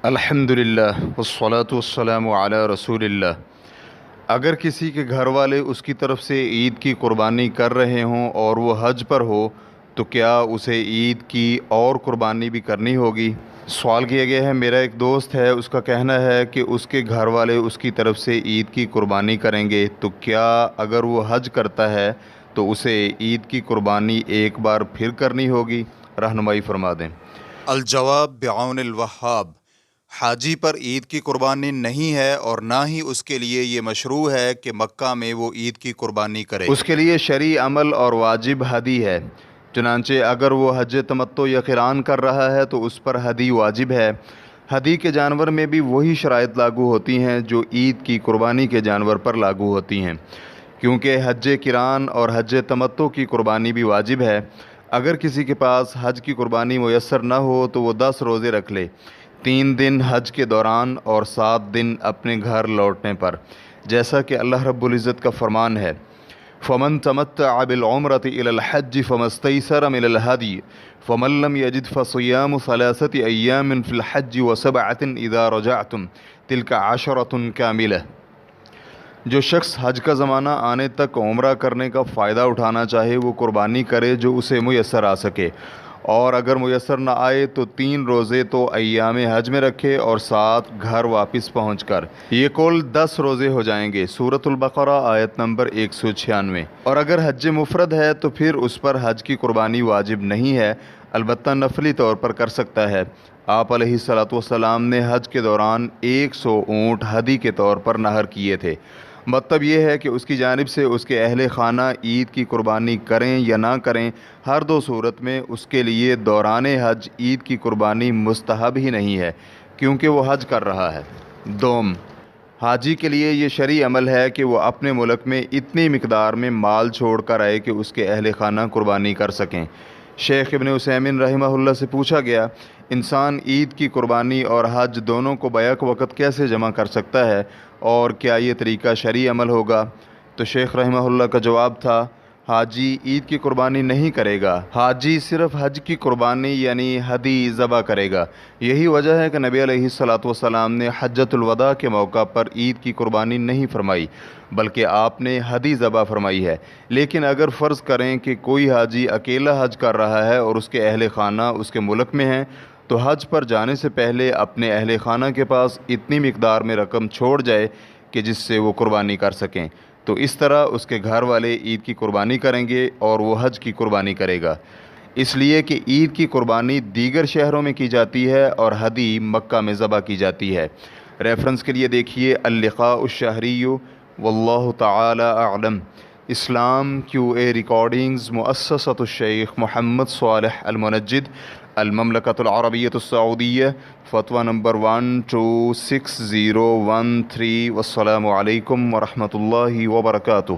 الحمدللہ والصلاة والسلام علی رسول اللہ۔ اگر کسی کے گھر والے اس کی طرف سے عید کی قربانی کر رہے ہوں اور وہ حج پر ہو تو کیا اسے عید کی اور قربانی بھی کرنی ہوگی؟ سوال کیا گیا ہے۔ میرا ایک دوست ہے، اس کا کہنا ہے کہ اس کے گھر والے اس کی طرف سے عید کی قربانی کریں گے، تو کیا اگر وہ حج کرتا ہے تو اسے عید کی قربانی ایک بار پھر کرنی ہوگی؟ رہنمائی فرما دیں۔ الجواب بعون الوہاب۔ حاجی پر عید کی قربانی نہیں ہے اور نہ ہی اس کے لیے یہ مشروع ہے کہ مکہ میں وہ عید کی قربانی کرے۔ اس کے لیے شرعی عمل اور واجب ہدی ہے۔ چنانچہ اگر وہ حج تمتع یا قران کر رہا ہے تو اس پر ہدی واجب ہے۔ ہدی کے جانور میں بھی وہی شرائط لاگو ہوتی ہیں جو عید کی قربانی کے جانور پر لاگو ہوتی ہیں، کیونکہ حج قران اور حج تمتع کی قربانی بھی واجب ہے۔ اگر کسی کے پاس حج کی قربانی میسر نہ ہو تو وہ 10 روزے رکھ لے، 3 دن حج کے دوران اور 7 دن اپنے گھر لوٹنے پر، جیسا کہ اللہ رب العزت کا فرمان ہے: فَمَن تَمَتَّعَ بِالْعُمْرَةِ إِلَى الْحَجِّ فَمَا اسْتَيْسَرَ مِنَ الْهَدْيِ فَمَن لَّمْ يَجِدْ فَصِيَامُ 3 أَيَّامٍ فِي الْحَجِّ و7 إِذَا رَجَعْتُمْ تِلْكَ 10 كَامِلَةٌ۔ جو شخص حج کا زمانہ آنے تک عمرہ کرنے کا فائدہ اٹھانا چاہے وہ قربانی کرے جو اسے میسر آ سکے، اور اگر میسر نہ آئے تو 3 روزے تو ایام حج میں رکھے اور 7 گھر واپس پہنچ کر، یہ کل 10 روزے ہو جائیں گے۔ سورۃ البقرہ آیت نمبر 196۔ اور اگر حج مفرد ہے تو پھر اس پر حج کی قربانی واجب نہیں ہے، البتہ نفلی طور پر کر سکتا ہے۔ آپ علیہ الصلوۃ والسلام نے حج کے دوران 100 اونٹ ہدی کے طور پر نحر کیے تھے۔ مطلب یہ ہے کہ اس کی جانب سے اس کے اہل خانہ عید کی قربانی کریں یا نہ کریں، ہر 2 صورت میں اس کے لیے دوران حج عید کی قربانی مستحب ہی نہیں ہے، کیونکہ وہ حج کر رہا ہے۔ دوم، حاجی کے لیے یہ شرعی عمل ہے کہ وہ اپنے ملک میں اتنی مقدار میں مال چھوڑ کر آئے کہ اس کے اہل خانہ قربانی کر سکیں۔ شیخ ابن عثیمین رحمہ اللہ سے پوچھا گیا، انسان عید کی قربانی اور حج دونوں کو بیک وقت کیسے جمع کر سکتا ہے، اور کیا یہ طریقہ شرعی عمل ہوگا؟ تو شیخ رحمہ اللہ کا جواب تھا، حاجی عید کی قربانی نہیں کرے گا، حاجی صرف حج کی قربانی یعنی ہدی ذبح کرے گا۔ یہی وجہ ہے کہ نبی علیہ الصلوۃ والسلام نے حجۃ الوداع کے موقع پر عید کی قربانی نہیں فرمائی، بلکہ آپ نے ہدی ذبح فرمائی ہے۔ لیکن اگر فرض کریں کہ کوئی حاجی اکیلا حج کر رہا ہے اور اس کے اہل خانہ اس کے ملک میں ہیں، تو حج پر جانے سے پہلے اپنے اہل خانہ کے پاس اتنی مقدار میں رقم چھوڑ جائے کہ جس سے وہ قربانی کر سکیں، تو اس طرح اس کے گھر والے عید کی قربانی کریں گے اور وہ حج کی قربانی کرے گا، اس لیے کہ عید کی قربانی دیگر شہروں میں کی جاتی ہے اور ہدی مکہ میں ذبح کی جاتی ہے۔ ریفرنس کے لیے دیکھیے اللقاء الشہری۔ واللہ تعالی اعلم۔ اسلام QA ریکارڈنگز، مؤسسۃ الشیخ محمد صالح المنجد، المملکۃ العربیۃ السعودیہ، فتویٰ نمبر 126013۔ والسلام علیکم ورحمۃ اللہ وبرکاتہ۔